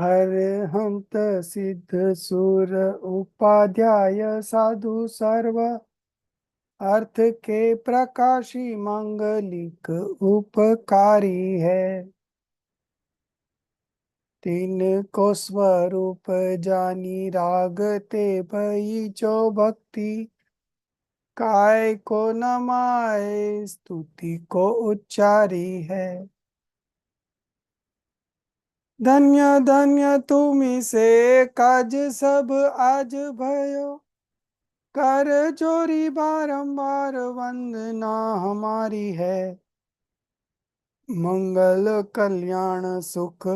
हरहंत सिद्ध सुर उपाध्याय साधु सर्व अर्थ के प्रकाशी मांगलिक उपकारी है। तीन को स्वरूप जानी राग ते भई जो भक्ति काय को नमाए स्तुति को उच्चारी है। धन्य धन्य तुम्ही से काज सब आज भयो कर जोरी बारंबार वंदना हमारी है। मंगल कल्याण सुख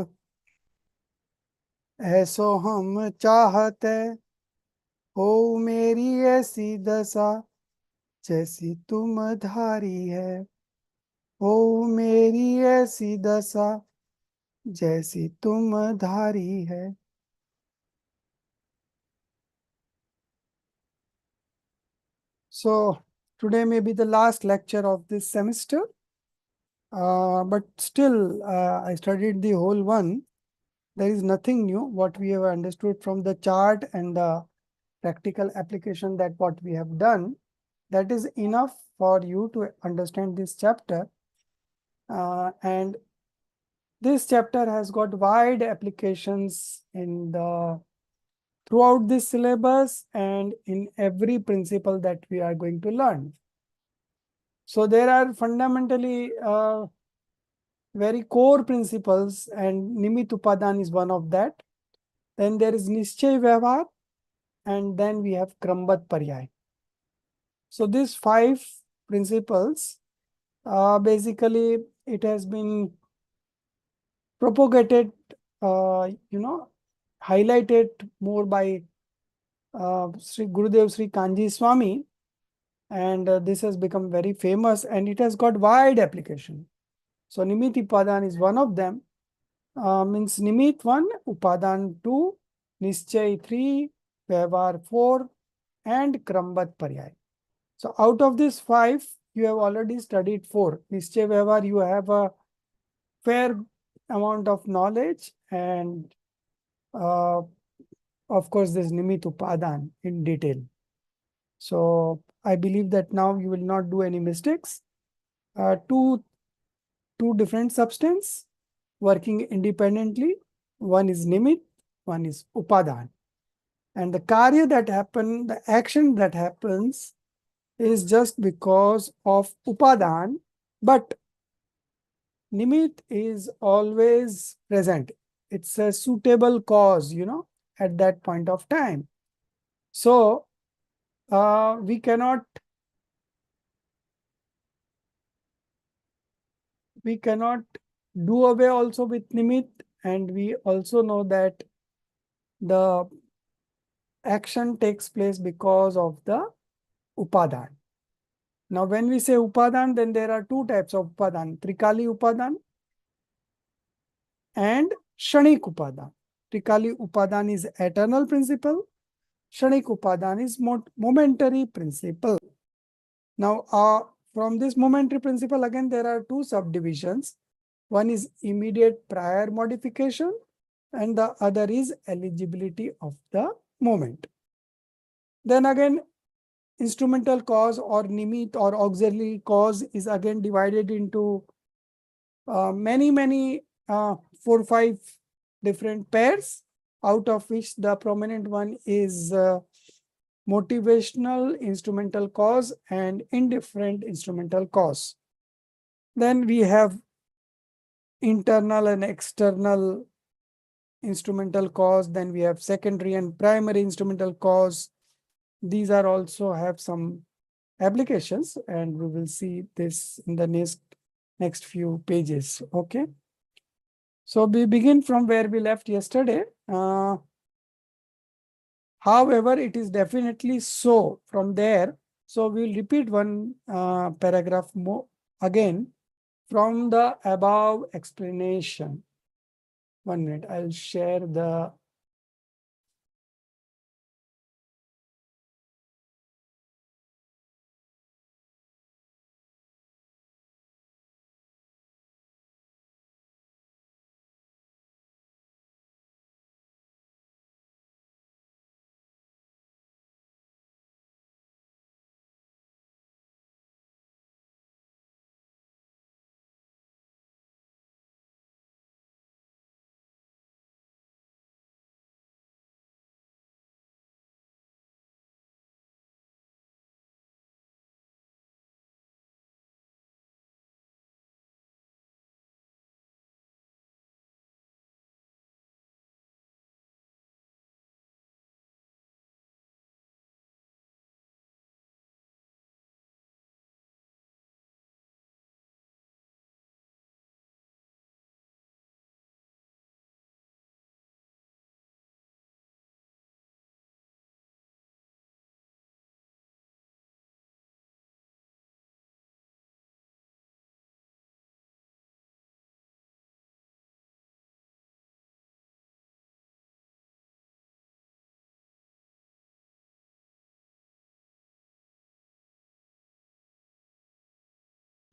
ऐसो हम चाहते हो मेरी ऐसी दशा जैसी तुम धारी है। हो मेरी ऐसी दशा जैसी तुम धारी है। So today may be the last lecture of this semester, but still I studied the whole one. There is nothing new what we have understood from the chart and the practical application that what we have done. That is enough for you to understand this chapter. And this chapter has got wide applications in the throughout this syllabus and in every principle that we are going to learn. So there are fundamentally very core principles, and Nimit Upadan is one of that. Then there is Nischay Vyavhar, and then we have Krambat Paryay. So these 5 principles, basically it has been propagated, highlighted more by Sri Gurudev Sri Kanji Swami, and this has become very famous and it has got wide application. So Nimit Upadan is one of them. Means Nimit 1, Upadan 2, Nischay 3, Vyavhar 4, and Krambat Paryay. So out of these 5, you have already studied 4. Nischay Vyavhar, you have a fair amount of knowledge, and of course this Nimit Upadan in detail. So I believe that now you will not do any mistakes. Two different substances working independently. One is Nimit, one is Upadan. And the karya that happens, the action that happens is just because of Upadan, but Nimit is always present. It's a suitable cause, at that point of time. So we cannot do away also with Nimit, and we also know that the action takes place because of the Upadan. Now, when we say Upadan, then there are 2 types of Upadan, Trikali Upadan and Shanik Upadan. Trikali Upadan is eternal principle, Shanik Upadan is momentary principle. Now, from this momentary principle, again, there are 2 subdivisions. One is immediate prior modification, and the other is eligibility of the moment. Then again, instrumental cause or Nimit or auxiliary cause is again divided into many 4-5 different pairs, out of which the prominent one is motivational instrumental cause and indifferent instrumental cause. Then we have internal and external instrumental cause. Then we have secondary and primary instrumental cause. These are also have some applications, and we will see this in the next few pages. Okay. So we begin from where we left yesterday. However, it is definitely so from there. So we'll repeat one paragraph more again from the above explanation. 1 minute, I'll share the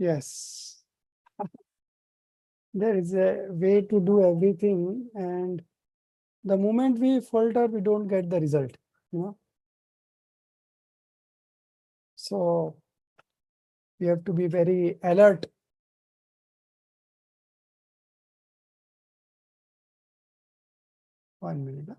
Yes. There is a way to do everything, and the moment we falter, we don't get the result, you know. So we have to be very alert. One minute.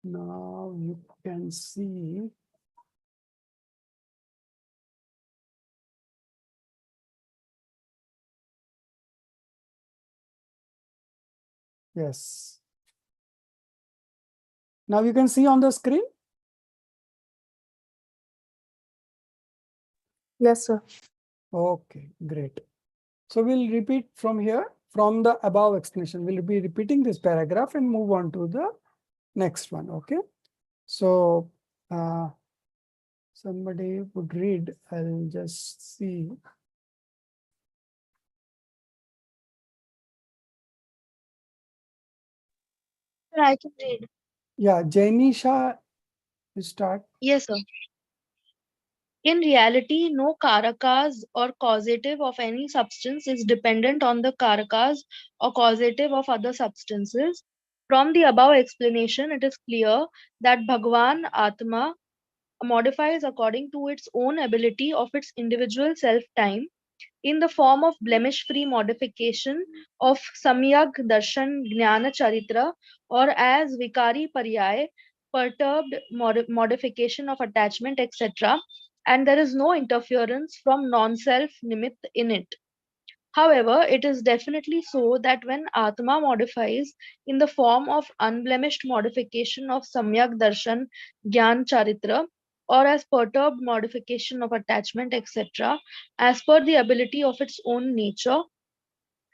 Now you can see. Yes. Now you can see on the screen. Yes, sir. Okay, great. So we'll repeat from here, from the above explanation. We'll be repeating this paragraph and move on to the next one. Okay. So somebody would read. I'll just see. I can read. Yeah, Jainisha, you start. Yes, sir. In reality, no karakas or causative of any substance is dependent on the karakas or causative of other substances. From the above explanation, it is clear that Bhagwan Atma modifies according to its own ability of its individual self-time in the form of blemish-free modification of Samyak Darshan Jnana Charitra, or as Vikari Paryay, perturbed modification of attachment, etc., and there is no interference from non-self nimitt in it. However, it is definitely so that when Atma modifies in the form of unblemished modification of Samyak Darshan Gyan Charitra, or as perturbed modification of attachment, etc., as per the ability of its own nature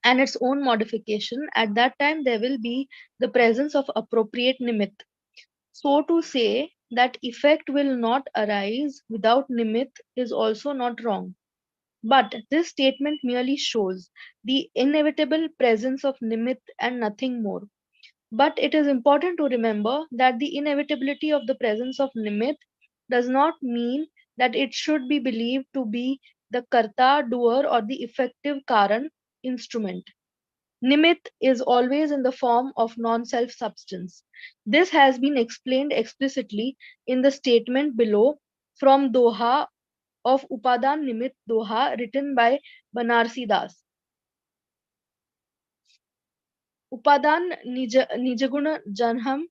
and its own modification, at that time there will be the presence of appropriate nimitt. So to say that effect will not arise without nimitt is also not wrong. But this statement merely shows the inevitable presence of nimitt and nothing more. But it is important to remember that the inevitability of the presence of nimitt does not mean that it should be believed to be the karta, doer, or the effective karan, instrument. Nimitt is always in the form of non-self substance. This has been explained explicitly in the statement below from Doha of Upadan Nimitt Doha written by Banarsi Das. Upadan Nijaguna Janham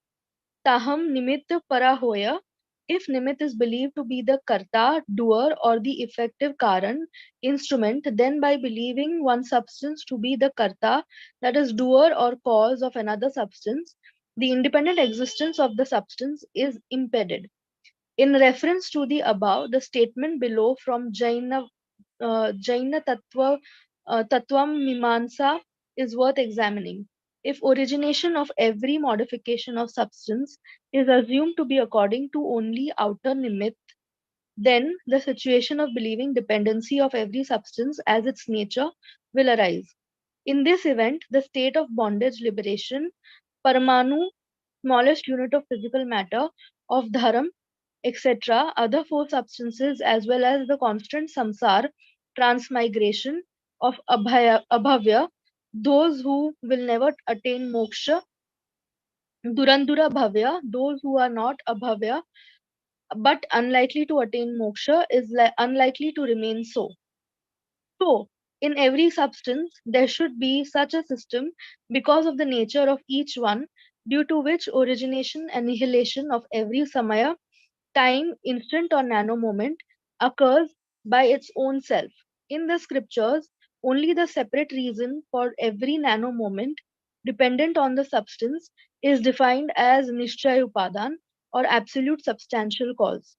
Taham Nimitt Parahoya. If Nimitt is believed to be the Karta, doer, or the effective Karan, instrument, then by believing one substance to be the Karta, that is, doer or cause of another substance, the independent existence of the substance is impeded. In reference to the above, the statement below from Jaina Tattvam Mimansa is worth examining. If origination of every modification of substance is assumed to be according to only outer nimitt, then the situation of believing dependency of every substance as its nature will arise. In this event, the state of bondage liberation, Paramanu, smallest unit of physical matter, of Dharam, etc., other four substances, as well as the constant samsar, transmigration of abhavya, those who will never attain moksha, durandura bhavya, those who are not abhavya, but unlikely to attain moksha, is unlikely to remain so. So, in every substance, there should be such a system because of the nature of each one, due to which origination, annihilation of every samaya, time, instant, or nano moment occurs by its own self. In the scriptures, only the separate reason for every nano moment, dependent on the substance, is defined as Nishchay Upadan, or absolute substantial cause.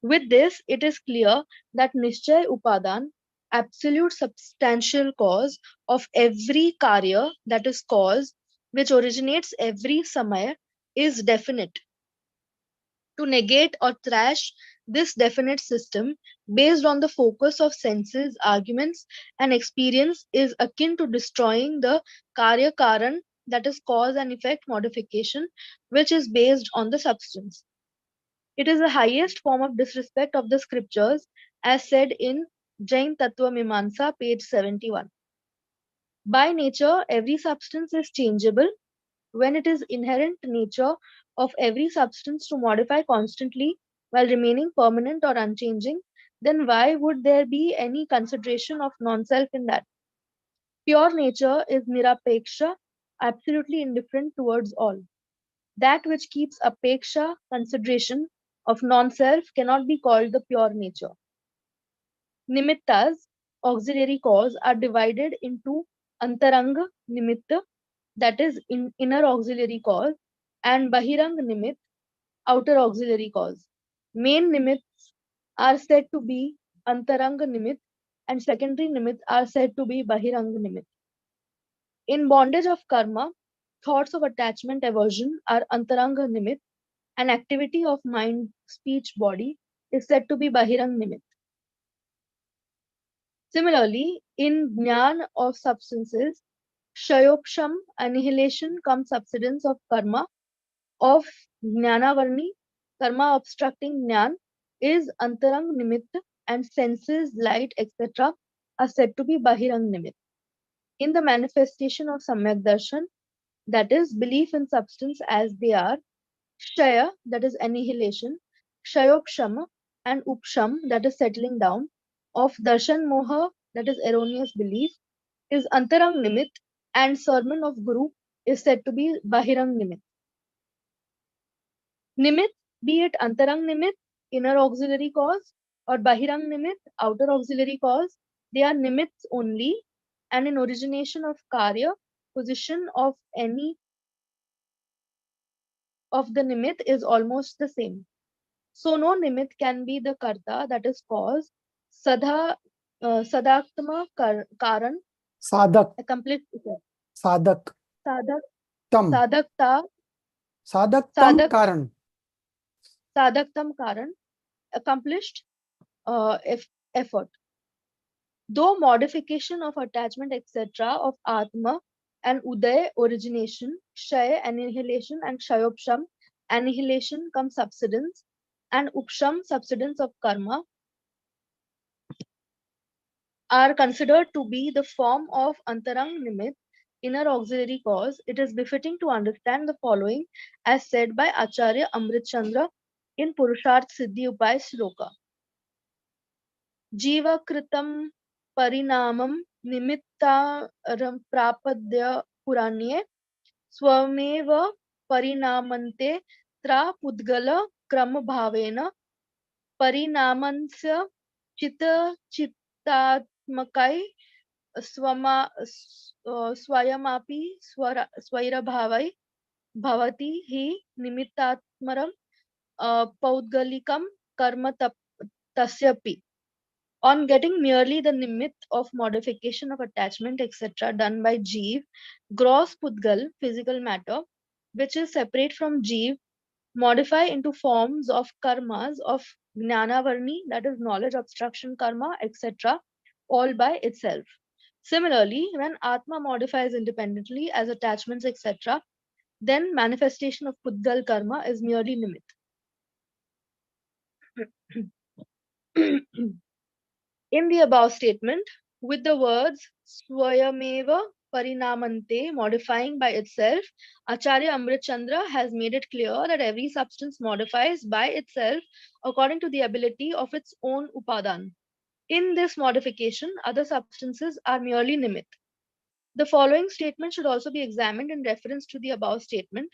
With this, it is clear that Nishchay Upadan, absolute substantial cause of every karya, that is cause, which originates every samaya, is definite. To negate or trash this definite system based on the focus of senses, arguments, and experience is akin to destroying the karya karan, that is cause and effect modification, which is based on the substance. It is the highest form of disrespect of the scriptures, as said in Jain Tattva Mimamsa, page 71. By nature, every substance is changeable. When it is inherent nature of every substance to modify constantly while remaining permanent or unchanging, then why would there be any consideration of non-self in that? Pure nature is nirapeksha, absolutely indifferent towards all. That which keeps apeksha, consideration of non-self, cannot be called the pure nature. Nimittas, auxiliary cause, are divided into antaranga nimitta, that is inner auxiliary cause, and bahirang nimit, outer auxiliary cause. Main nimitts are said to be antaranga nimit, and secondary nimitts are said to be bahirang nimit. In bondage of karma, thoughts of attachment aversion are antaranga nimit, and activity of mind, speech, body is said to be bahirang nimit. Similarly, in jnana of substances, shayopsham, annihilation, cum subsidence of karma, of jnanavarni, karma obstructing jnan, is antarang nimit, and senses, light, etc. are said to be bahirang nimit. In the manifestation of samyak darshan, that is, belief in substance as they are, shaya, that is annihilation, shayopshama, and upsham, that is settling down, of darshan moha, that is erroneous belief, is antarang nimit, and sermon of Guru is said to be bahirang nimit. Nimit, be it antarang nimit, inner auxiliary cause, or bahirang nimit, outer auxiliary cause, they are nimits only, and in origination of karya, position of any of the nimit is almost the same. So no nimit can be the karta, that is cause, sadaktama karan, Sadak, accomplished, sadak, sadak, tam, sadakta, sadaktam sadak, karan. sadaktam karan, accomplished effort. Though modification of attachment, etc., of Atma and Uday, origination, Kshaya, annihilation, and Kshayopsham, annihilation comes subsidence, and Upsham, subsidence of karma, are considered to be the form of Antarang Nimit, inner auxiliary cause, it is befitting to understand the following as said by Acharya Amrit Chandra in Purusharth Siddhi Upay Shloka. जीवकृतं परिणामं निमित्तारम्प्रापद्य पुराण्ये स्वमेव परिणामन्ते त्रापुद्गलक्रमभावेन परिणामस्य चित्तात्मकै स्वयमापि स्वैरभावै भवति हि निमित्तात्मरं पौद्गलिकं कर्म तस्यापि. On getting merely the nimit of modification of attachment, etc., done by Jeev, gross Pudgal, physical matter, which is separate from Jeev, modify into forms of karmas of Jnanavarni, that is knowledge, obstruction, karma, etc., all by itself. Similarly, when Atma modifies independently as attachments, etc., then manifestation of Pudgal karma is merely nimit. In the above statement, with the words Swayameva Parinamante modifying by itself, Acharya Amrit Chandra has made it clear that every substance modifies by itself according to the ability of its own upadan. In this modification, other substances are merely nimit. The following statement should also be examined in reference to the above statement.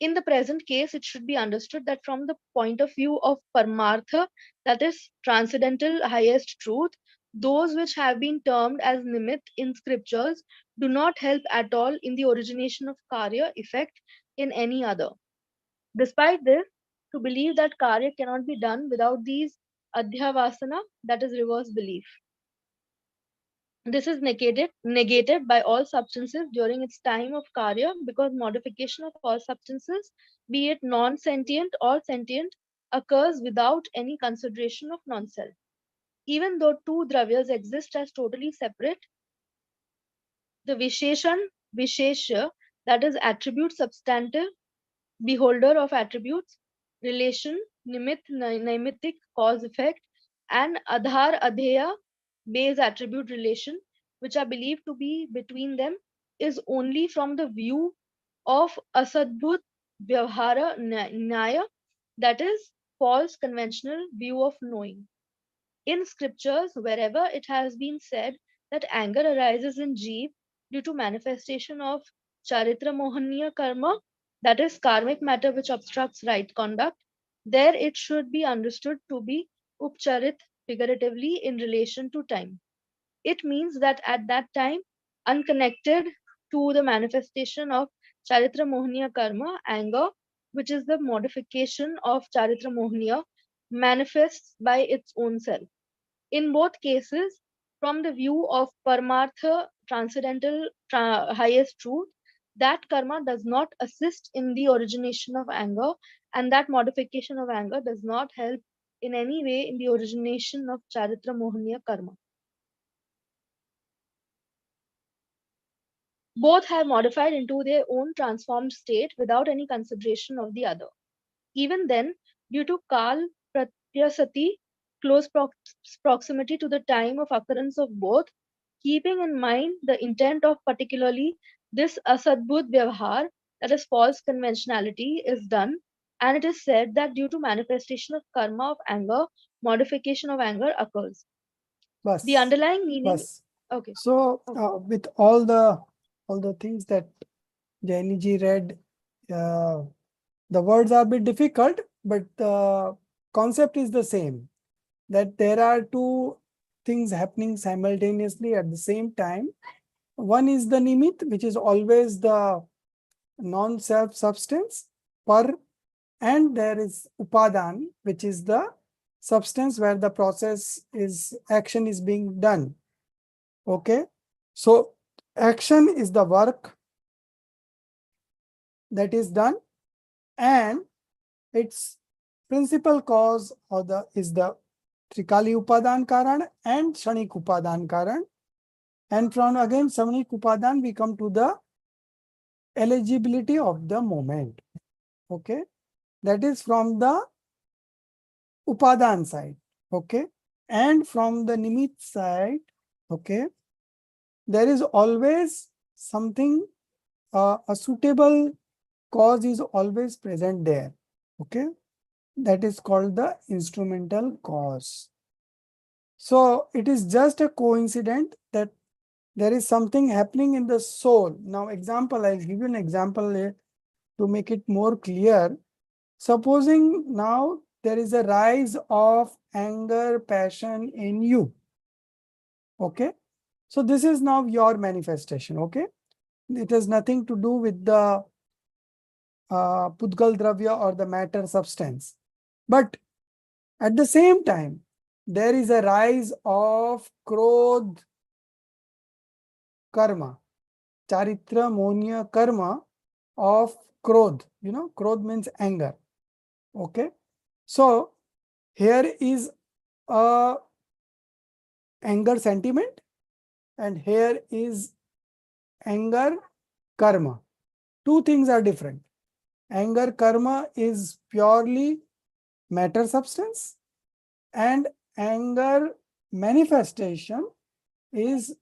In the present case, it should be understood that from the point of view of Paramartha, that is transcendental highest truth, those which have been termed as nimit in scriptures do not help at all in the origination of karya effect in any other. Despite this, to believe that karya cannot be done without these adhyavasana, that is reverse belief. This is negated by all substances during its time of karya, because modification of all substances, be it non-sentient or sentient, occurs without any consideration of non-self. Even though two dravyas exist as totally separate, the Vishesha, that is attribute substantive, beholder of attributes, relation, naimittic, cause effect, and adhar adheya, base attribute relation, which are believed to be between them, is only from the view of asadbhut vyavhara nyaya, that is, false conventional view of knowing. In scriptures, wherever it has been said that anger arises in Jeev due to manifestation of charitra mohaniya karma, that is karmic matter which obstructs right conduct, there it should be understood to be upcharit, figuratively in relation to time. It means that at that time, unconnected to the manifestation of charitra mohaniya karma, anger, which is the modification of charitra mohaniya, manifests by its own self. In both cases, from the view of Paramartha, transcendental highest truth, that karma does not assist in the origination of anger, and that modification of anger does not help in any way in the origination of Charitra Mohaniya karma. Both have modified into their own transformed state without any consideration of the other. Even then, due to Kal Pratyasati, close proximity to the time of occurrence of both, keeping in mind the intent of particularly this asadbhut vyavhar, that is false conventionality, is done, and it is said that due to manifestation of karma of anger, modification of anger occurs. The Bus, underlying meaning. bus. Okay. So Okay. with all the things that Jaini ji read, uh, the words are a bit difficult, but the concept is the same. That there are two things happening simultaneously at the same time. One is the nimit, which is always the non-self substance, and there is upadan, which is the substance where the action is being done. Okay. So action is the work that is done, and its principal cause is the Trikali Upadan Karan and Shanik Upadan Karan. And from again Shanik Upadan, we come to the eligibility of the moment. Okay. That is from the Upadan side. Okay. And from the Nimit side, okay, there is always something, a suitable cause is always present there. Okay. That is called the instrumental cause. So it is just a coincidence that there is something happening in the soul. Now, I'll give you an example to make it more clear. Supposing now there is a rise of anger, passion in you. Okay. So this is now your manifestation. Okay. It has nothing to do with the Pudgal Dravya or the matter substance. But at the same time, there is a rise of Krodh karma, Charitra Monya karma of Krodh. Krodh means anger. Okay. So here is a anger sentiment, and here is anger karma. Two things are different. Anger karma is purely matter substance, and anger manifestation is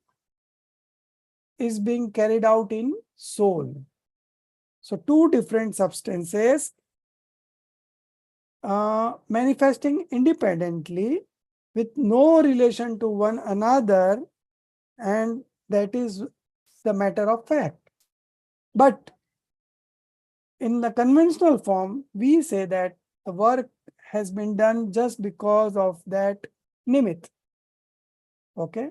being carried out in soul. So two different substances manifesting independently with no relation to one another, and that is the matter of fact. But in the conventional form, we say that the work has been done just because of that nimit. Okay.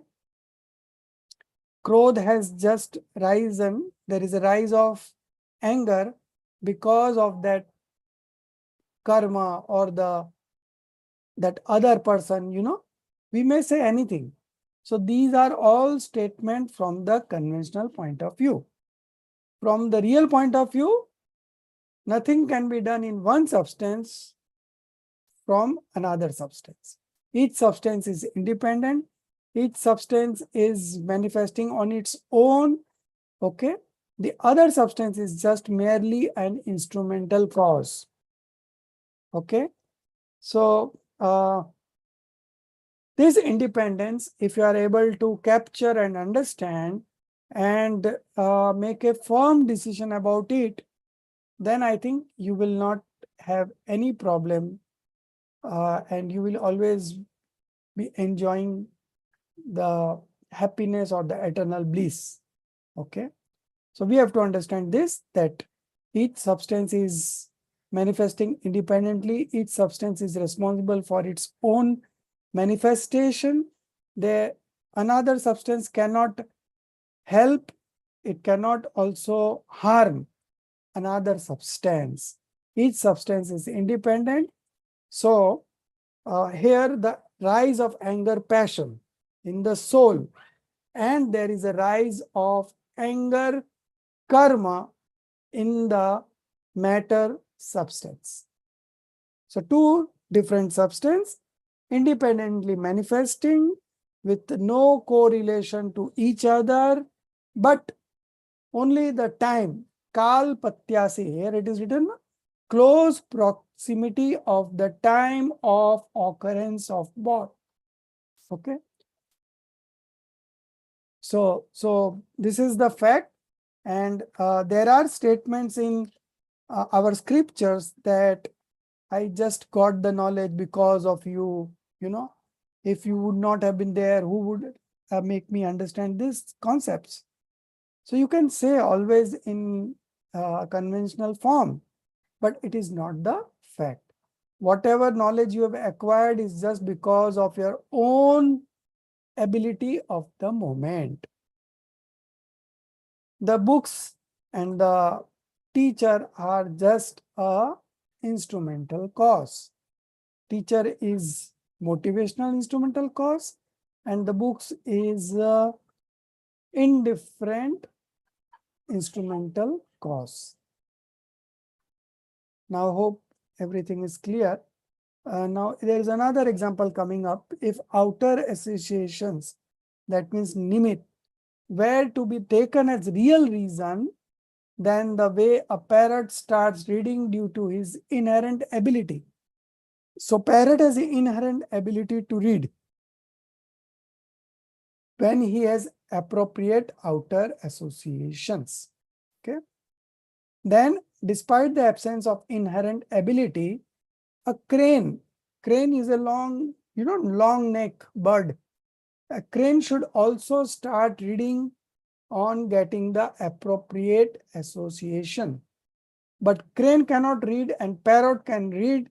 Krodh has just risen. There is a rise of anger because of that karma or that other person. We may say anything. So these are all statements from the conventional point of view. From the real point of view, nothing can be done in one substance from another substance. Each substance is independent. Each substance is manifesting on its own. Okay. The other substance is just merely an instrumental cause. Okay. So this independence, if you are able to capture and understand and make a firm decision about it, then I think you will not have any problem and you will always be enjoying the happiness or the eternal bliss. Okay. So we have to understand this, that each substance is manifesting independently. Each substance is responsible for its own manifestation. Another substance cannot help, it cannot also harm another substance. Each substance is independent. So here the rise of anger passion in the soul, and there is a rise of anger karma in the matter substance. So two different substances independently manifesting with no correlation to each other, but only the time, kal patyasi, here it is written, close proximity of the time of occurrence of birth. Okay. So this is the fact, and there are statements in our scriptures that I just got the knowledge because of you. You know, if you would not have been there, who would make me understand these concepts? So you can say always in conventional form, but it is not the fact. Whatever knowledge you have acquired is just because of your own ability of the moment. The books and the teacher are just a instrumental cause. Teacher is motivational instrumental cause, and the books is indifferent instrumental cause. Now hope everything is clear. Now there is another example coming up. If outer associations, that means nimit, were to be taken as real reason, then the way a parrot starts reading due to his inherent ability. So parrot has the inherent ability to read when he has appropriate outer associations. Okay. Then, despite the absence of inherent ability, a crane is a long, long neck bird. A crane should also start reading on getting the appropriate association. But crane cannot read and parrot can read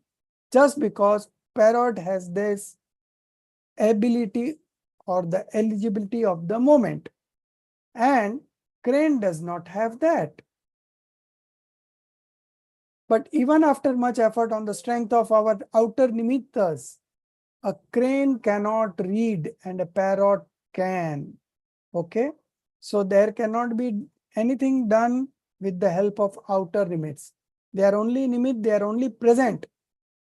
just because parrot has this ability or the eligibility of the moment, and crane does not have that. But even after much effort on the strength of our outer nimittas, a crane cannot read and a parrot can. Okay. So there cannot be anything done with the help of outer limits. They are only nimit, they are only present,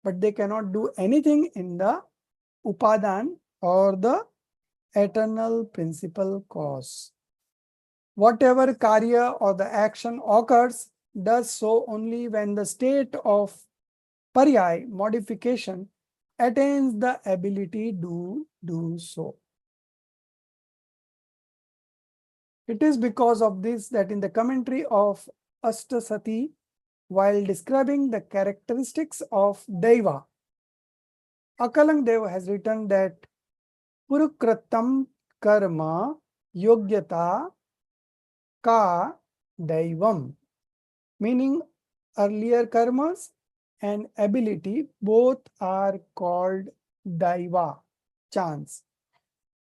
but they cannot do anything in the upadan or the eternal principal cause. Whatever karya or the action occurs does so only when the state of paryay modification attains the ability to do so. It is because of this that in the commentary of Ashtasati, while describing the characteristics of Deva, Akalang Deva has written that Purukritam karma yogyata ka Daivam, meaning earlier karmas and ability both are called Daiva, chance.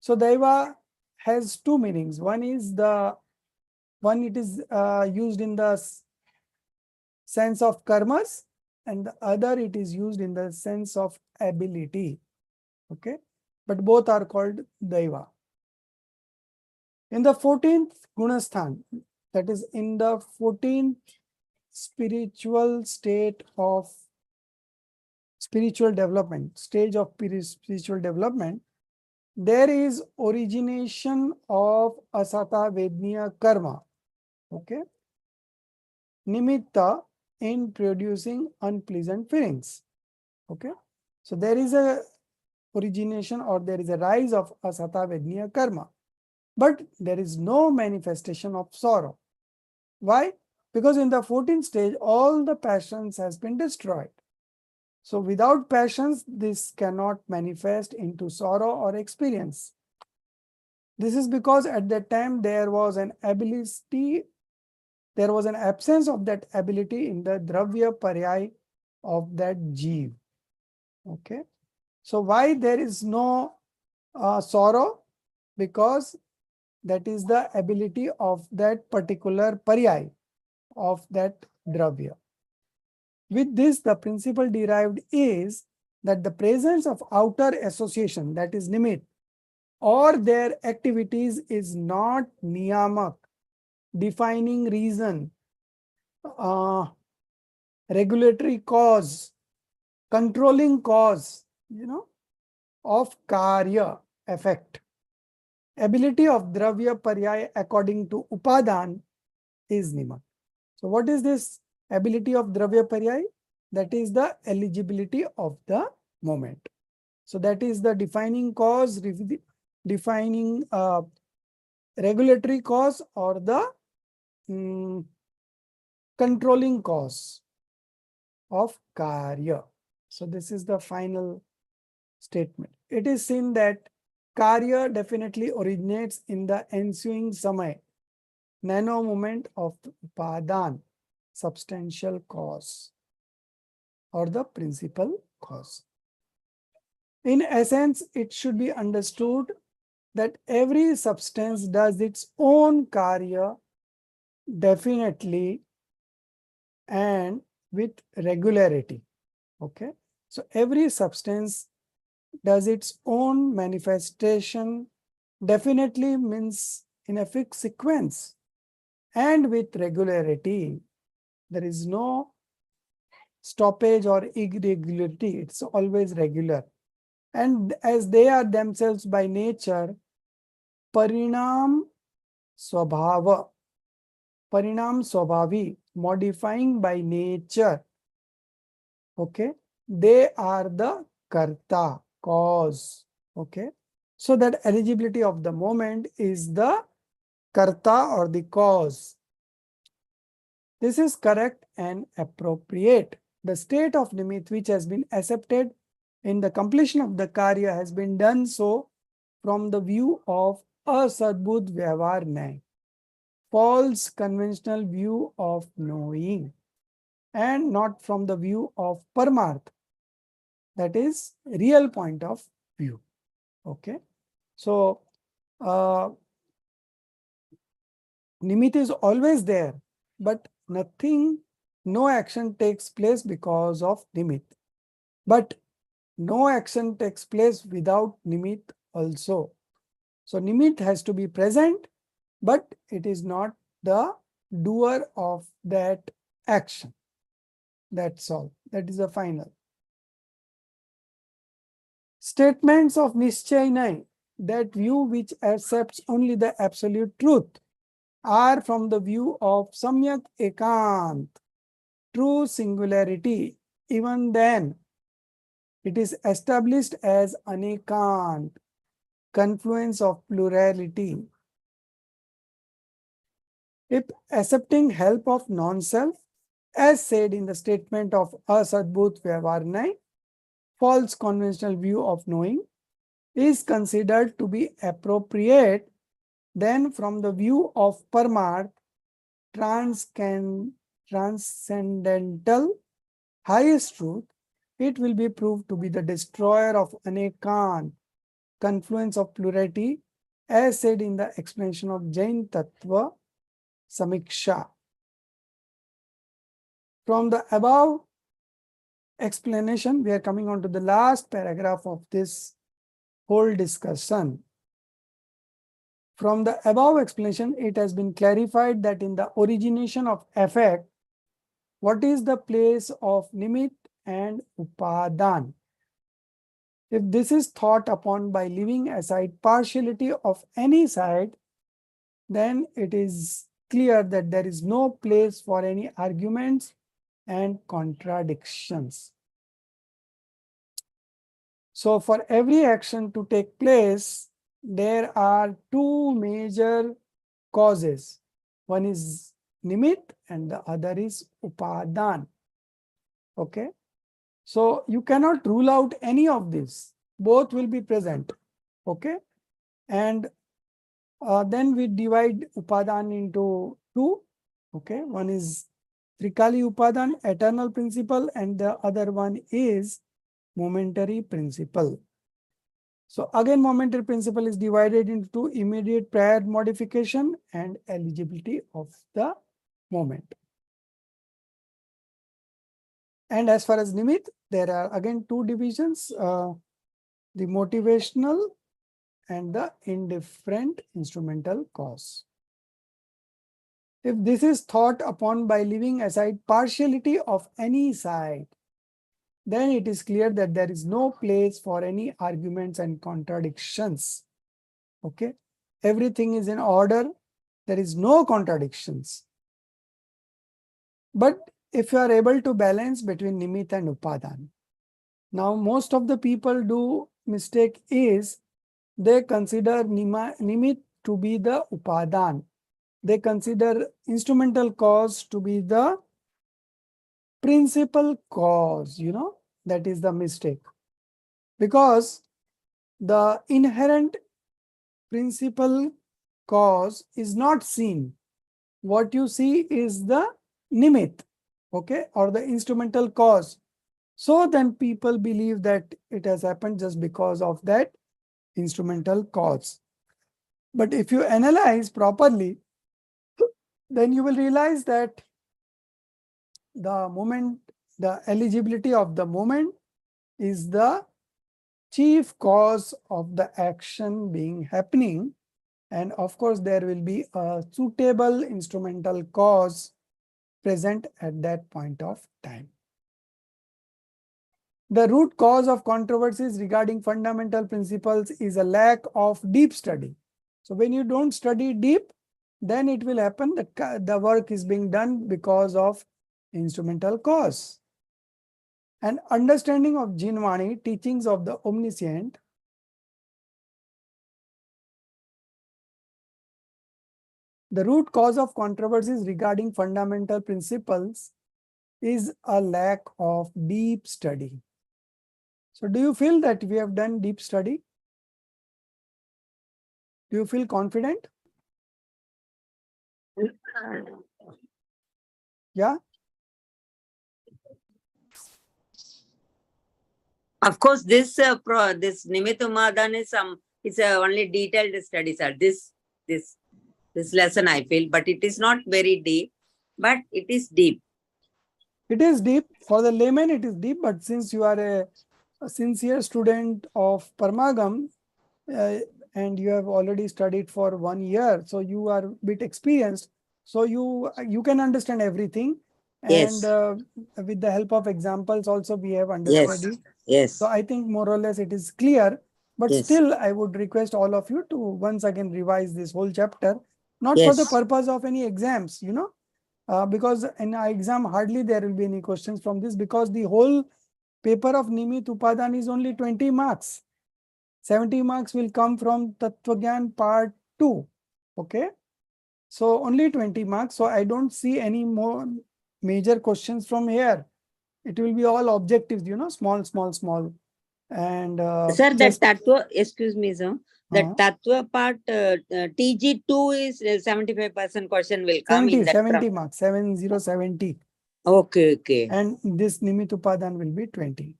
So Daiva has two meanings. One is it is used in the sense of karmas, and the other it is used in the sense of ability. Okay, but both are called Daiva. In the 14th Gunasthan, that is in the 14th spiritual state of spiritual development, stage of spiritual development, there is origination of asata vedniya karma, okay, nimitta in producing unpleasant feelings, okay. So there is a origination or there is a rise of asata vedniya karma, but there is no manifestation of sorrow. Why? Because in the 14th stage, all the passions has been destroyed. So without passions, this cannot manifest into sorrow or experience. This is because at that time there was an ability, there was an absence of that ability in the dravya paryay of that jeev. Okay. So why there is no sorrow? Because that is the ability of that particular paryay of that dravya. With this, the principle derived is that the presence of outer association, that is nimit, or their activities is not niyamak, defining reason, uh, regulatory cause, controlling cause, of karya, effect. Ability of dravya paryay according to upadan is nimak. So what is this ability of dravya paryay? That is the eligibility of the moment. So that is the defining cause, defining regulatory cause, or the controlling cause of karya. So this is the final statement. It is seen that karya definitely originates in the ensuing samay, nano moment of upadan, substantial cause, or the principal cause. In essence, it should be understood that every substance does its own karya definitely and with regularity. Okay. So every substance does its own manifestation definitely, means in a fixed sequence and with regularity. There is no stoppage or irregularity. It's always regular. And as they are themselves by nature, parinam swabhava, parinam swabhavi, modifying by nature, okay, they are the karta, cause, okay. So that eligibility of the moment is the karta or the cause. This is correct and appropriate. The state of nimit which has been accepted in the completion of the karya has been done so from the view of asadbud vyavhar nyay, false conventional view of knowing, and not from the view of parmarth, that is real point of view. Okay. So nimit is always there, but nothing, no action takes place because of nimit. But no action takes place without nimit also. So nimit has to be present, but it is not the doer of that action. That's all. That is the final. Statements of Nischay Nai, that view which accepts only the absolute truth, are from the view of Samyak Ekant, true singularity. Even then, it is established as Anekant, confluence of plurality. If accepting help of non-self, as said in the statement of Asadbhut Vyavharnai, false conventional view of knowing, is considered to be appropriate, then from the view of Parmarth, transcendental, highest truth, it will be proved to be the destroyer of Anekan, confluence of plurality, as said in the explanation of Jain Tattva Samiksha. From the above explanation, we are coming on to the last paragraph of this whole discussion. From the above explanation, it has been clarified that in the origination of effect, what is the place of nimit and upadan? If this is thought upon by leaving aside partiality of any side, then it is clear that there is no place for any arguments and contradictions. So for every action to take place, there are two major causes. One is nimit and the other is upadan. Okay. So you cannot rule out any of this. Both will be present. Okay. And then we divide upadan into two. Okay. One is Trikali upadan, eternal principle, and the other one is momentary principle. So again, momentary principle is divided into immediate prior modification and eligibility of the moment. And as far as nimit, there are again two divisions, the motivational and the indifferent instrumental cause. If this is thought upon by leaving aside partiality of any side, then it is clear that there is no place for any arguments and contradictions. Okay, everything is in order. There is no contradictions. But if you are able to balance between nimit and upadan, now most of the people do mistake is they consider nimit to be the upadan. They consider instrumental cause to be the principal cause, that is the mistake. Because the inherent principal cause is not seen. What you see is the nimit, okay, or the instrumental cause. So then people believe that it has happened just because of that instrumental cause. But if you analyze properly, then you will realize that the moment, the eligibility of the moment is the chief cause of the action being happening. And of course, there will be a suitable instrumental cause present at that point of time. The root cause of controversies regarding fundamental principles is a lack of deep study. So when you don't study deep, then it will happen that the work is being done because of instrumental cause. An understanding of Jinvani, teachings of the omniscient, the root cause of controversies regarding fundamental principles is a lack of deep study. So do you feel that we have done deep study? Do you feel confident? Yeah? Of course, this this Nimittumadan is it's only detailed studies are this lesson I feel, but it is not very deep, but it is deep. It is deep. For the layman, it is deep, but since you are a sincere student of Parmagam, and you have already studied for 1 year, so you are a bit experienced, so you can understand everything. Yes. And with the help of examples also we have understood it. Yes. So I think more or less it is clear, but Yes. still I would request all of you to once again revise this whole chapter, not for the Yes. purpose of any exams, because in our exam hardly there will be any questions from this, because the whole paper of Nimit Upadan is only 20 marks. 70 marks will come from Tattvagyan part 2. Okay. So only 20 marks. So I don't see any more major questions from here. It will be all objectives, small. And Sir, just that Tattva, excuse me, sir. The Tattva part, TG2 is 75% question will come in that. 70 marks, 70. Okay, okay. And this Nimit Upadan will be 20.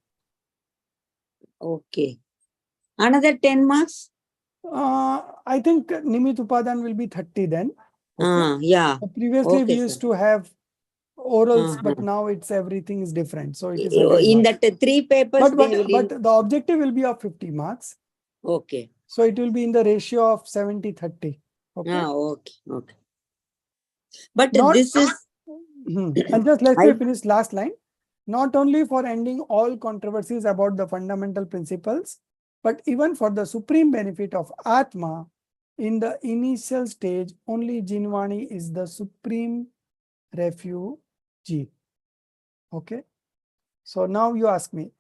Okay. Another 10 marks? I think Nimit Upadan will be 30 then. Okay. Yeah. So previously Okay, we used sir. to have orals, but now it's everything is different. So it is In 100 marks. that 3 papers, But the objective will be of 50 marks. Okay. So it will be in the ratio of 70-30. Okay. Okay. Okay. But Not, this is. and just let me I, finish last line. Not only for ending all controversies about the fundamental principles, but even for the supreme benefit of Atma, in the initial stage, only Jinvani is the supreme refugee. Okay. So now you ask me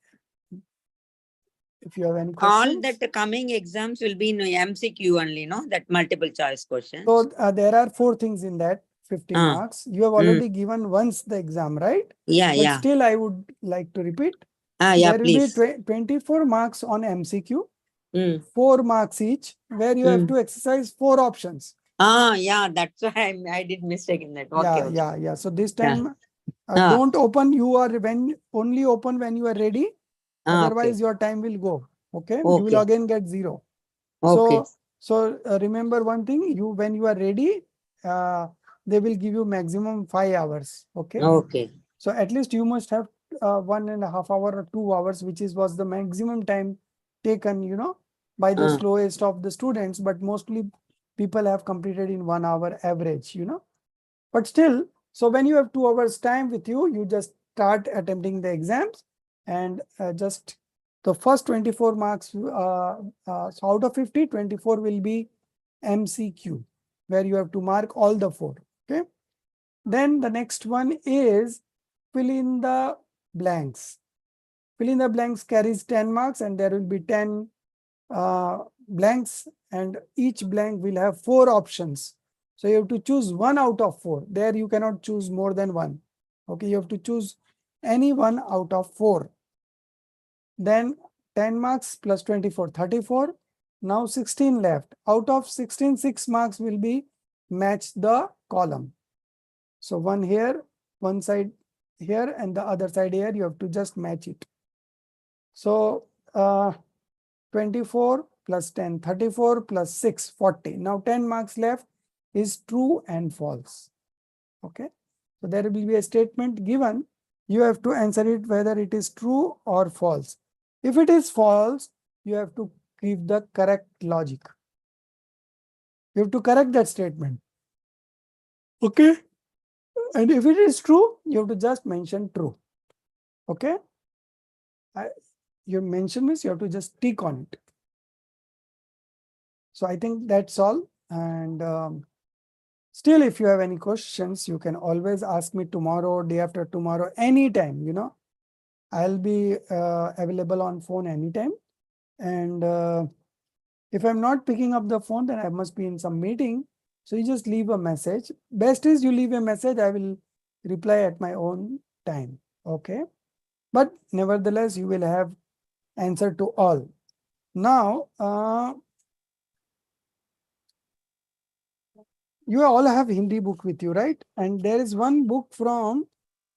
if you have any all questions. that the coming exams will be in MCQ only, no? That multiple choice questions. So there are 4 things in that 50 marks. You have already given once the exam, right? Yeah, But yeah. still, I would like to repeat. Yeah, There will be please. 24 marks on MCQ, Mm. 4 marks each, where you have to exercise 4 options. Yeah, that's why I did mistake in that. Okay, okay. Yeah. So this Yeah. time, Ah, don't open. You are only open when you are ready. Otherwise, okay. your time will go. Okay. You will Okay. again get 0. Okay. So remember one thing. When you are ready, they will give you maximum 5 hours. Okay. Okay. So at least you must have 1.5 hour or 2 hours, which was the maximum time taken, by the slowest of the students. But mostly people have completed in 1 hour average, But still, so when you have 2 hours time with you, you just start attempting the exams, and just the first 24 marks, so out of 50, 24 will be MCQ, where you have to mark all the 4. Okay. Then the next one is fill in the blanks. Fill in the blanks carries 10 marks, and there will be 10 blanks, and each blank will have 4 options. So you have to choose 1 out of 4. There you cannot choose more than 1. Okay, you have to choose any 1 out of 4. Then 10 marks plus 24, 34. Now 16 left. Out of 16, 6 marks will be match the column. So one here, one side here, and the other side here, you have to just match it. So 24 plus 10, 34 plus 6, 40. Now 10 marks left is true and false. Okay. So there will be a statement given. You have to answer it whether it is true or false. If it is false, you have to give the correct logic. You have to correct that statement. Okay. And if it is true, you have to just mention true. Okay. You mention means you have to just tick on it. So I think that's all. And still, if you have any questions, you can always ask me tomorrow, day after tomorrow, anytime, I'll be available on phone anytime. And if I'm not picking up the phone, then I must be in some meeting. So you just leave a message. Best is you leave a message. I will reply at my own time. Okay. But nevertheless, you will have answer to all. Now, you all have Hindi book with you, right? And there is one book from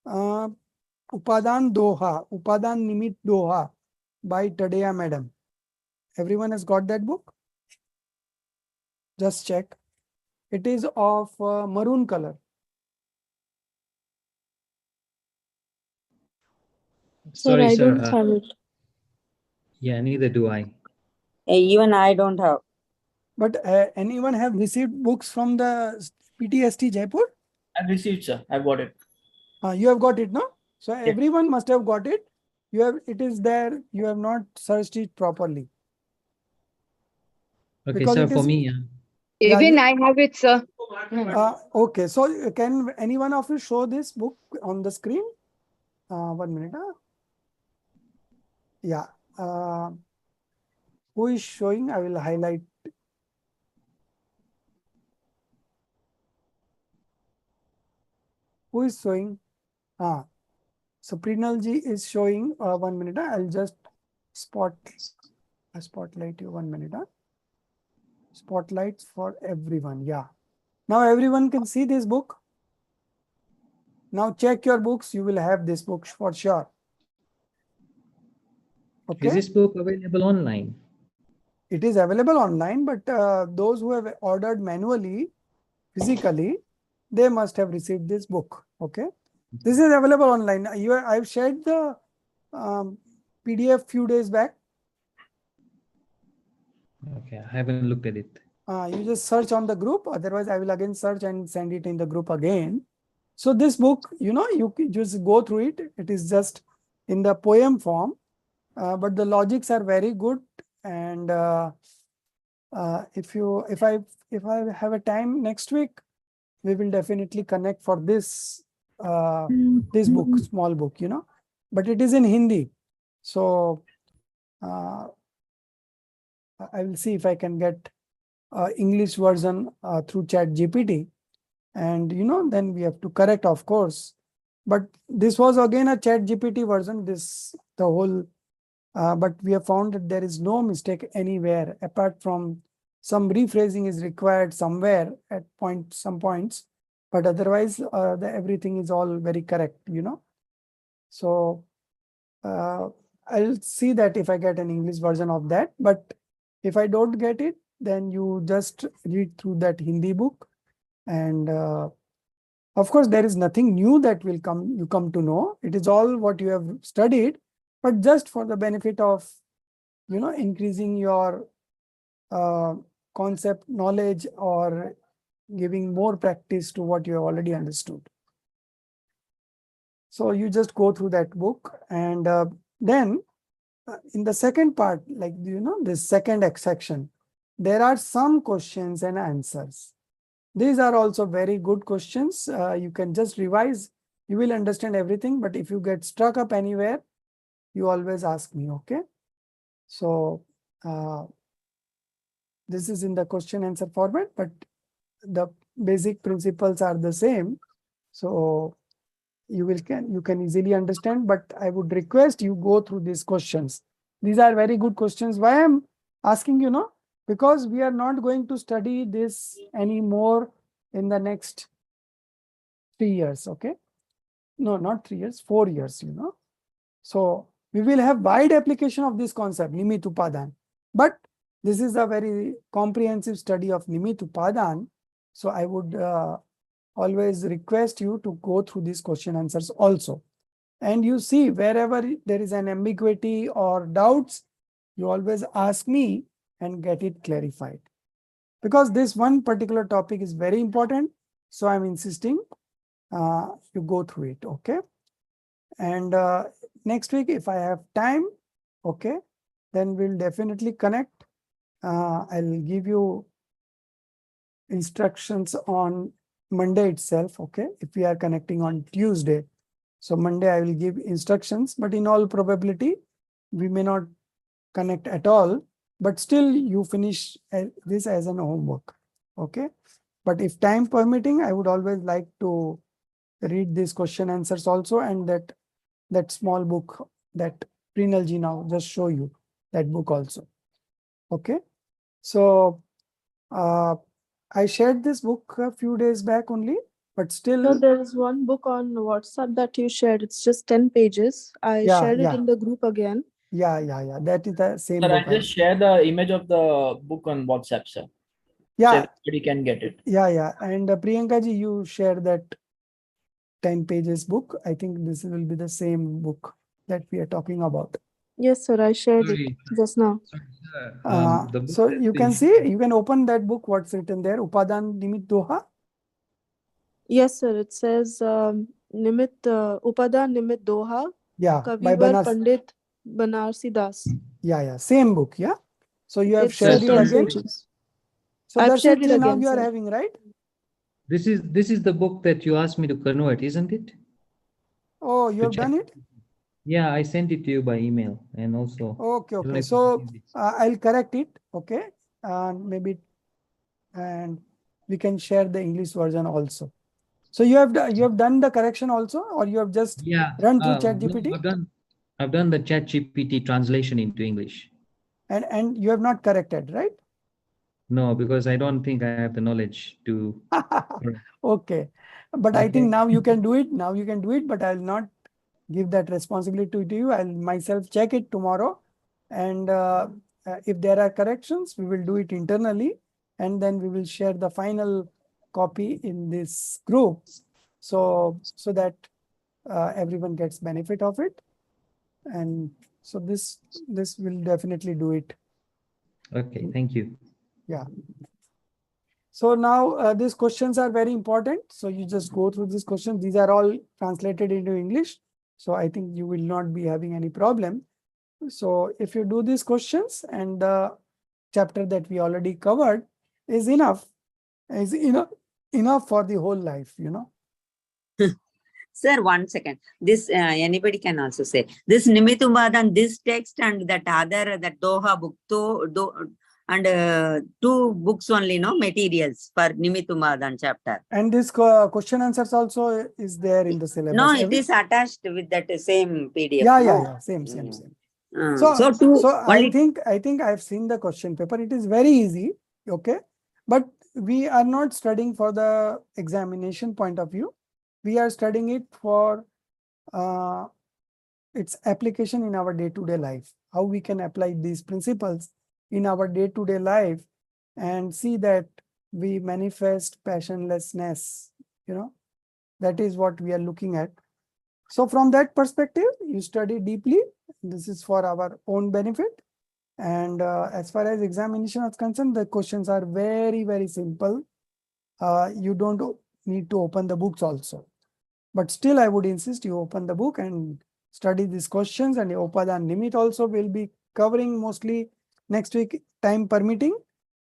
Upadan Nimit Doha by Tadeya Madam. Everyone has got that book? Just check. It is of maroon color. Sir, I Sorry, don't sir. have it. Yeah, neither do I. Even I don't have. But anyone have received books from the PTST Jaipur? I've received, sir. I've got it. You have got it, no? So everyone must have got it. It is there. You have not searched it properly. Okay, Because sir, it for is. me, Yeah, Even I have it, sir. okay, so can any one of you show this book on the screen? 1 minute. Yeah. Who is showing? I will highlight. Who is showing? So Prinalji is showing. 1 minute. I'll just spotlight you. 1 minute. Spotlights for everyone. Yeah. Now everyone can see this book. Now check your books. You will have this book for sure. Okay. is this book available online? It is available online, but those who have ordered manually, physically, they must have received this book. Okay. This is available online. I've shared the PDF few days back. Okay, I haven't looked at it. You just search on the group. Otherwise, I will again search and send it in the group again. So this book, you can just go through it. It is just in the poem form, but the logics are very good. And if I have a time next week, we will definitely connect for this this book, small book, but it is in Hindi. So I will see if I can get English version through ChatGPT, and then we have to correct, of course. But this was again a ChatGPT version. The whole, but we have found that there is no mistake anywhere apart from some rephrasing is required somewhere at some points, but otherwise everything is all very correct. So I'll see that if I get an English version of that. But if I don't get it, then you just read through that Hindi book, and of course there is nothing new that will you come to know. It is all what you have studied, but just for the benefit of increasing your concept knowledge or giving more practice to what you have already understood. So you just go through that book, and then in the second part, like this second section, there are some questions and answers. These are also very good questions. You can just revise. You will understand everything. But if you get stuck up anywhere, you always ask me, okay? So this is in the question answer format, but the basic principles are the same. So you can easily understand, but I would request you go through these questions. These are very good questions. Why I'm asking, because we are not going to study this anymore in the next 3 years, okay? No, not 3 years, 4 years, So we will have wide application of this concept, Nimit Upadan. But this is a very comprehensive study of Nimit Upadan. So I would always request you to go through these question answers also. And you see, wherever there is an ambiguity or doubts, you always ask me and get it clarified. Because this one particular topic is very important, so I'm insisting you go through it, okay? And next week, if I have time, okay, then we'll definitely connect. I'll give you instructions on Monday itself, okay? If we are connecting on Tuesday. So Monday I will give instructions, but in all probability, we may not connect at all, but still you finish this as an homework, okay? But if time permitting, I would always like to read these question answers also, and that small book that Prinalji now just show you, that book also, okay? So I shared this book a few days back only, but still. So there is one book on WhatsApp that you shared. It's just 10 pages. I shared it in the group again. Yeah. That is the same Sir, book. I just share the image of the book on WhatsApp, sir. Yeah. So everybody can get it. Yeah. And Priyanka ji, you share that 10 pages book. I think this will be the same book that we are talking about. Yes, sir. I shared it just now. The book So that's you been can see, you can open that book, what's written there, Upadan Nimit Doha. Yes, sir. It says Nimit Upadan Nimit Doha. Yeah, by Kavivar Pandit Banarsi Das. Yeah. Same book, yeah. So you have It's shared it 10 again. pages. So I've that's shared it. it Now again, you are sir. having, right? This is the book that you asked me to convert, isn't it? Oh, you have done it? Yeah, I sent it to you by email and also. Okay. So I'll correct it. Okay. Maybe, and we can share the English version also. So you have done the correction also, or you have just run through ChatGPT? No, I've done the ChatGPT translation into English. And you have not corrected, right? No, because I don't think I have the knowledge to. Okay. But I think now you can do it. Now you can do it, but I'll not give that responsibility to you. I'll myself check it tomorrow. And if there are corrections, we will do it internally. And then we will share the final copy in this group. So that everyone gets benefit of it. And so this will definitely do it. Okay, thank you. Yeah. So now these questions are very important. So you just go through these questions. These are all translated into English. So I think you will not be having any problem. So if you do these questions and the chapter that we already covered is enough for the whole life, Sir, 1 second. This anybody can also say this Nimitumbadan, this text and that other that Doha book, and 2 books only, no materials for Nimitumbadan chapter. And this question answers also is there in the syllabus. No, it is attached with that same PDF. Yeah, no? yeah, yeah. Same. So only I think I've seen the question paper. It is very easy. Okay. But we are not studying for the examination point of view. We are studying it for its application in our day-to-day life. How we can apply these principles in our day-to-day life and see that we manifest passionlessness, that is what we are looking at. So from that perspective, you study deeply. This is for our own benefit. And as far as examination is concerned, the questions are very, very simple. You don't need to open the books also. But still, I would insist you open the book and study these questions, and Upadan Nimit also will be covering mostly next week, time permitting.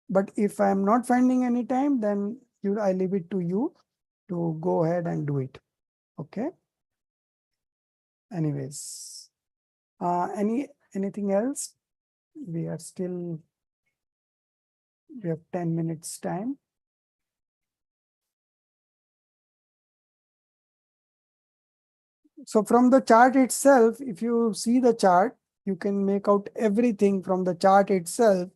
But if I am not finding any time, then I leave it to you to go ahead and do it. Okay. Anyways, anything else? We have 10 minutes time. So from the chart itself, if you see the chart, you can make out everything from the chart itself.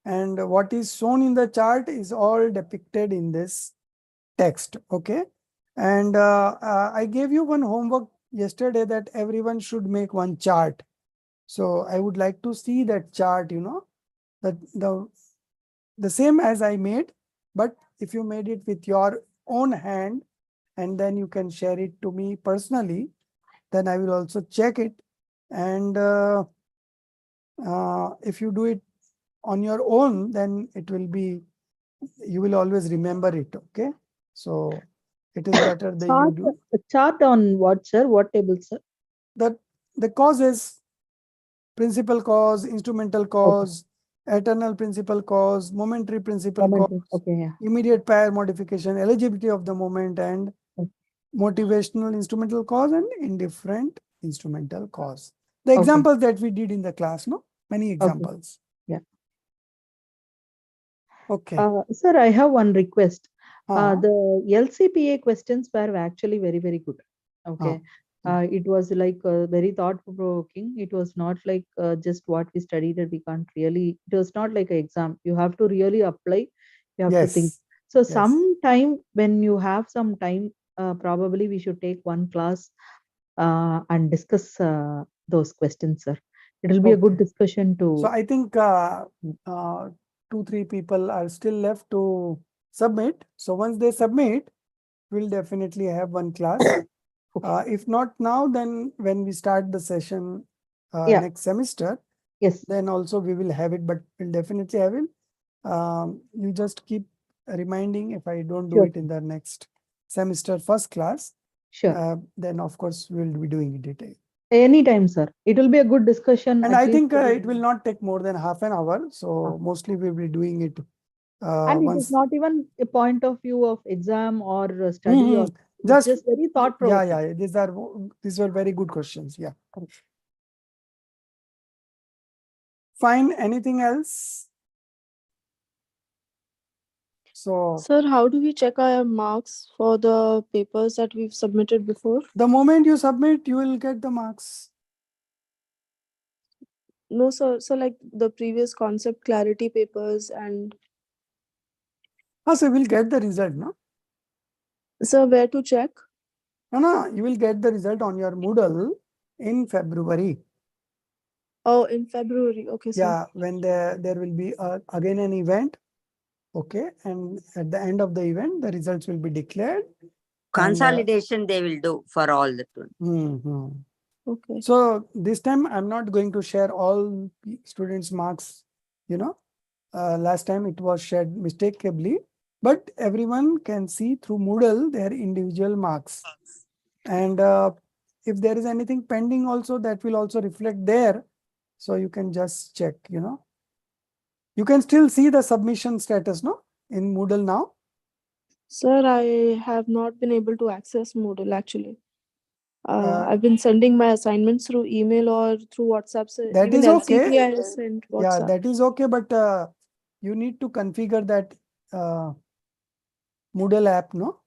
And what is shown in the chart is all depicted in this text. Okay. And I gave you one homework yesterday that everyone should make one chart. So I would like to see that chart, the same as I made, but if you made it with your own hand and then you can share it to me personally, then I will also check it. And if you do it on your own, then you will always remember it. Okay. So it is better that you do. Chart on what, sir? What table, sir? The causes, principal cause, instrumental cause, eternal principal cause, momentary principal cause, immediate pair modification, eligibility of the moment, and motivational instrumental cause and indifferent instrumental cause. The examples that we did in the class, no? Many examples. Yeah. Okay. Sir, I have one request. The LCPA questions were actually very, very good. Okay. It was like very thought-provoking. It was not like just what we studied that we can't really, it was not like an exam. You have to really apply. You have to think. So sometime when you have some time, probably we should take one class and discuss those questions, sir. It will be a good discussion too. So I think 2-3 people are still left to submit. So once they submit, we'll definitely have one class. If not now, then when we start the session next semester, then also we will have it, but we'll definitely have it. You just keep reminding if I don't do it in the next semester first class. Then of course we'll be doing it detail. Anytime, sir. It will be a good discussion. And I think it will not take more than half an hour. So mostly we'll be doing it. And it is not even a point of view of exam or study or just very thought-provoking. Yeah. These were very good questions. Yeah. Fine. Anything else? So, sir, how do we check our marks for the papers that we've submitted before? The moment you submit, you will get the marks. No, sir. So like the previous concept clarity papers and. So we'll get the result, no? Sir, where to check? No, you will get the result on your Moodle in February. Oh, in February. Okay, sir. Yeah, when there will be again an event. Okay, and at the end of the event, the results will be declared. Consolidation they will do for all the two. Okay. So this time I'm not going to share all students' marks. Last time it was shared mistakenly. but everyone can see through Moodle their individual marks. And if there is anything pending also, that will also reflect there. So you can just check, You can still see the submission status, no? In Moodle now. Sir, I have not been able to access Moodle actually. Uh, I've been sending my assignments through email or through WhatsApp. So That even is okay. LCP I sent Yeah, WhatsApp. that is okay, but you need to configure that Moodle app, no?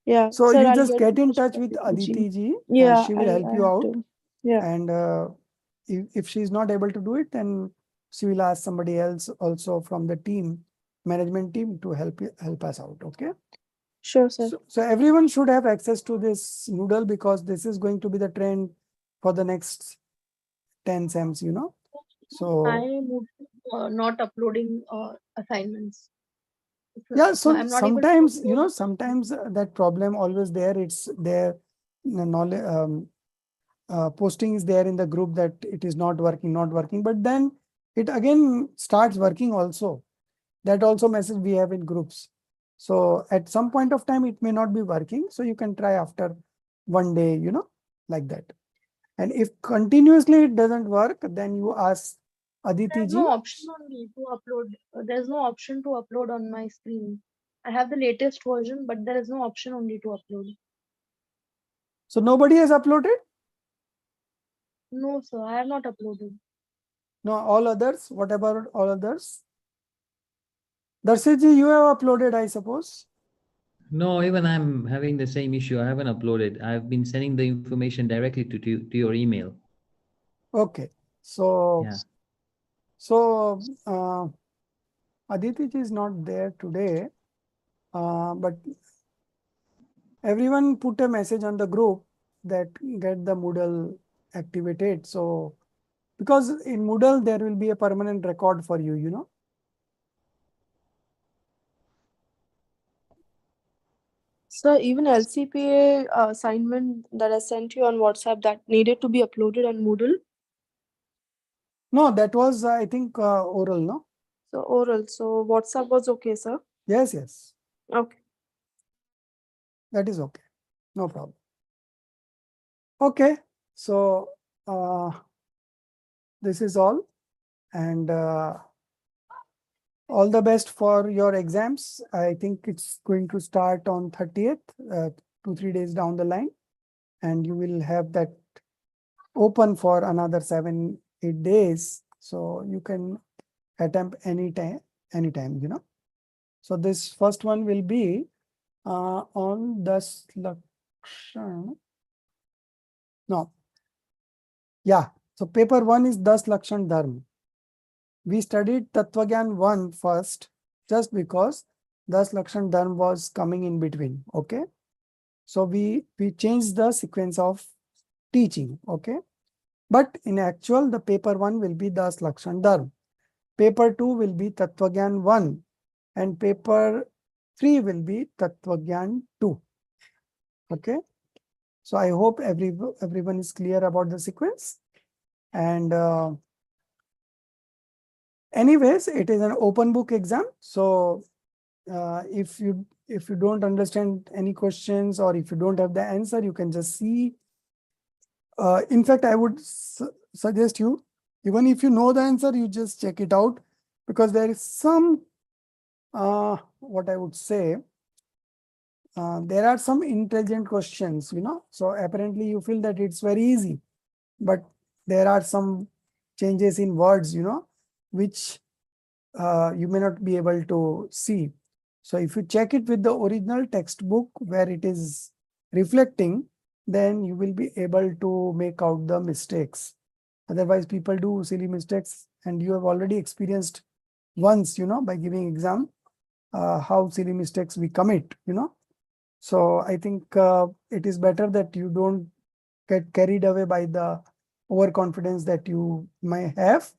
Yeah. So sir, you I'll just get in touch touch with with Aditi Aditi ji. Yeah, She will help I you have out. to. Yeah. And if she's not able to do it, then she will ask somebody else also from the team, management team, to help us out. Okay. Sure, sir. So everyone should have access to this Moodle, because this is going to be the trend for the next 10 SEMs, So I moved not uploading assignments. yeah, so I'm not able to sometimes, upload. sometimes that problem always there. It's there, knowledge. Posting is there in the group that it is not working, but then it again starts working also. That also message we have in groups. So at some point of time, it may not be working. So you can try after one day, like that. And if continuously it doesn't work, then you ask Aditi There's ji. no option only to upload. There's no option to upload on my screen. I have the latest version, but there is no option only to upload. So nobody has uploaded? No, sir, I have not uploaded. No, all others. What about all others? Darshit ji, you have uploaded, I suppose. No, even I'm having the same issue. I haven't uploaded. I've been sending the information directly to your email. Okay. So, Yeah. so Aditi ji is not there today, but everyone put a message on the group that get the Moodle activated. So, because in Moodle, there will be a permanent record for you, So even LCPA assignment that I sent you on WhatsApp that needed to be uploaded on Moodle. No, that was, I think, oral, no? So oral. So WhatsApp was okay, sir? Yes, yes. Okay. That is okay. No problem. Okay. So, this is all. And all the best for your exams. I think it's going to start on 30th, 2-3 days down the line. And you will have that open for another 7-8 days. So you can attempt anytime, So this first one will be on Das Lakshan. No. Yeah. So paper 1 is Das Lakshan Dharma. We studied Tattvagyan 1 first, just because Das Lakshan Dharma was coming in between. Okay. So we changed the sequence of teaching. Okay. But in actual, the paper 1 will be Das Lakshan Dharma. Paper 2 will be Tattvagyan 1. And paper 3 will be Tattvagyan 2. Okay. So I hope everyone is clear about the sequence. And anyways, it is an open book exam. So if you don't understand any questions, or if you don't have the answer, you can just see. In fact, I would suggest you, even if you know the answer, you just check it out, because there is some, what I would say, there are some intelligent questions, So apparently you feel that it's very easy, but there are some changes in words, which you may not be able to see. So if you check it with the original textbook where it is reflecting, then you will be able to make out the mistakes. Otherwise, people do silly mistakes, and you have already experienced once, by giving exam, how silly mistakes we commit, So I think it is better that you don't get carried away by the overconfidence that you may have,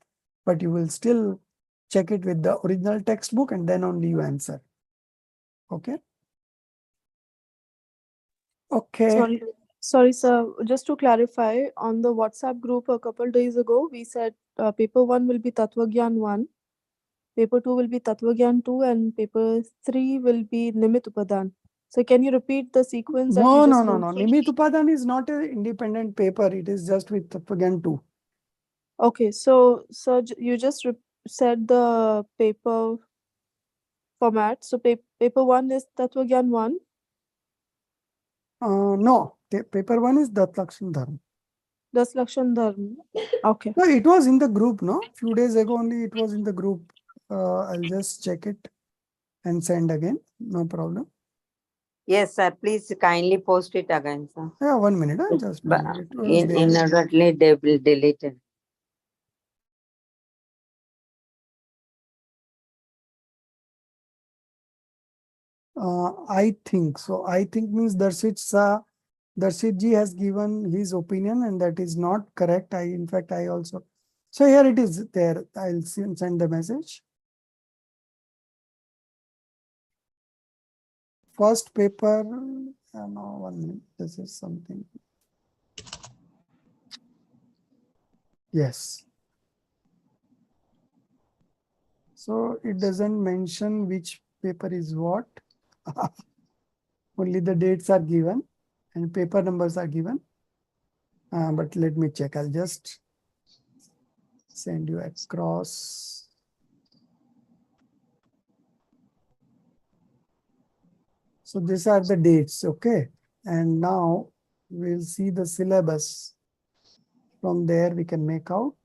but you will still check it with the original textbook, and then only you answer. Okay. Okay. Sorry, sir. Just to clarify, on the WhatsApp group a couple days ago, we said paper 1 will be Tattvagyan 1, paper 2 will be Tattva-gyan 2, and paper 3 will be Nimit Upadan. So can you repeat the sequence that you No, just no, no, told? no. Nimit Upadan is not an independent paper. It is just with Tattva-gyan 2. Okay, so you just said the paper format. So paper 1 is Tattva-gyan 1. No, paper 1 is Dat Lakshan Dharma. Das Lakshan Dharma. Okay. No, it was in the group, no? Few days ago only it was in the group. I'll just check it and send again. No problem. Yes, sir. Please kindly post it again, sir. Yeah, 1 minute. Just 1 minute. It was there. Inadvertently, they will delete it. I think so. I think means Darshit ji has given his opinion and that is not correct. In fact, I also. So here it is there. I'll send the message. First paper. No, 1 minute. This is something. Yes. So it doesn't mention which paper is what. Only the dates are given and paper numbers are given. But let me check. I'll just send you across. So these are the dates, okay? And now we'll see the syllabus. From there we can make out.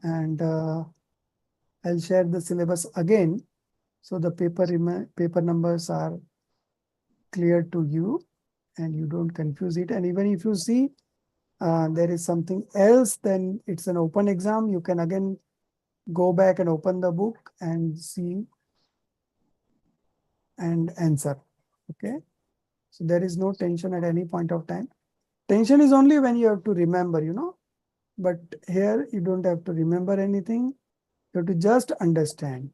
And I'll share the syllabus again. So the paper numbers are clear to you and you don't confuse it. And even if you see there is something else, then it's an open exam. You can again go back and open the book and see and answer. Okay. So there is no tension at any point of time. Tension is only when you have to remember, you know, but here you don't have to remember anything. You have to just understand.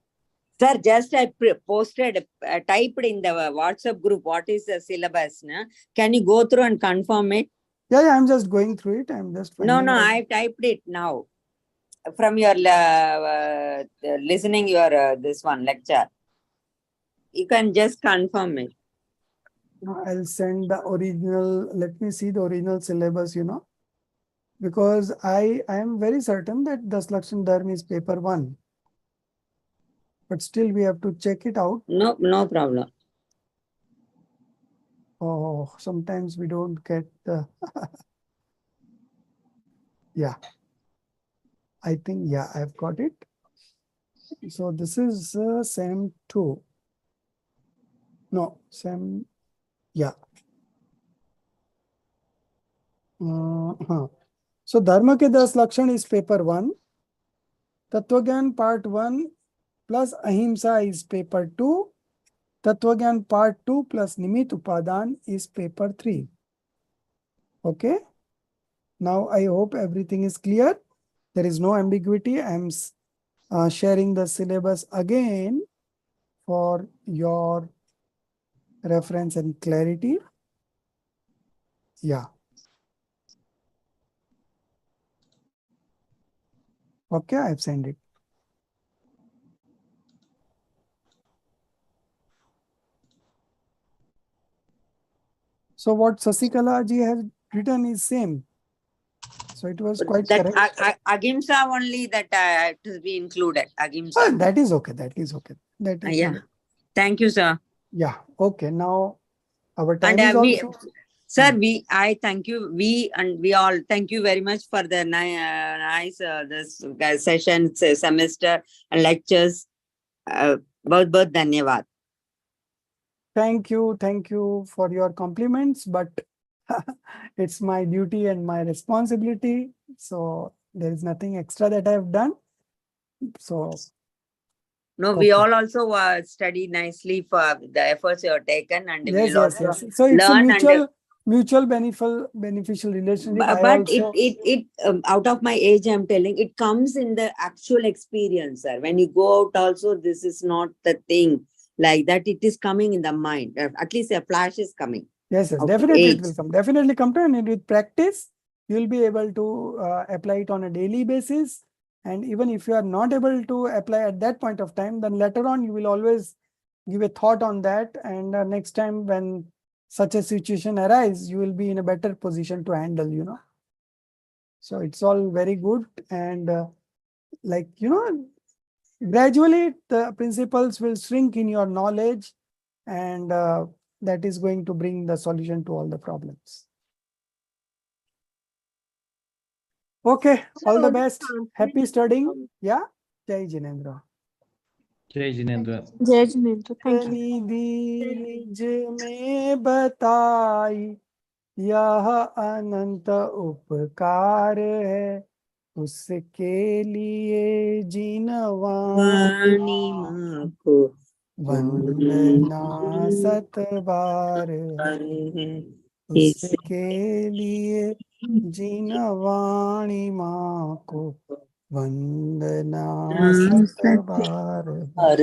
Sir, just I posted, typed in the WhatsApp group, what is the syllabus? Na? Can you go through and confirm it? Yeah, I'm just going through it. I'm just No, finding out. I typed it now. From your listening your this one lecture. You can just confirm it. I'll send the original. Let me see the original syllabus, you know, because I am very certain that Das Lakshan Dharma is paper 1. But still we have to check it out. No problem. Oh, sometimes we don't get the. Yeah. I think, yeah, I've got it. So this is Sem2. No, Sem, yeah. So Dharma ke 10 Lakshan is paper 1. Tattva-gyan part 1 plus Ahimsa is paper 2. Tattva-gyan part 2 plus Nimit Upadan is paper 3. Okay. Now I hope everything is clear. There is no ambiguity. I am sharing the syllabus again for your reference and clarity. Yeah. Okay, I've sent it. So what Sasikala ji has written is same. So it was quite that correct. Agimsa only that to be included. Agimsa. That is okay. That is okay. That is Yeah. okay. Thank you, sir. Yeah. Okay. Now our time And is also. Sir, I thank you. We all thank you very much for the nice this session, semester and lectures. Bahut dhanyavad. Thank you for your compliments, but it's my duty and my responsibility. So there is nothing extra that I have done. So no, okay. We all also study nicely for the efforts you have taken, and yes, we will yes, also yes. So it's a learn mutual beneficial relationship. But it out of my age, I'm telling, it comes in the actual experience, sir. When you go out also, this is not the thing like that. It is coming in the mind. At least a flash is coming. Yes, definitely it will come. Definitely come to, and with practice, you will be able to apply it on a daily basis. And even if you are not able to apply at that point of time, then later on you will always give a thought on that. And next time when such a situation arises, you will be in a better position to handle, So it's all very good. And gradually the principles will shrink in your knowledge, and that is going to bring the solution to all the problems. Okay, all the best. Happy studying. Yeah, Jai Jinendra. Jai Jinendra. Jai Jinendra. Thank you. निधि निज में बताई, यह अनंत उपकार है, उसके लिए जिनवाणी वाणी माँ को वंदना सतबार है, उसके लिए जिनवाणी माँ को वंदना सतबार है। हर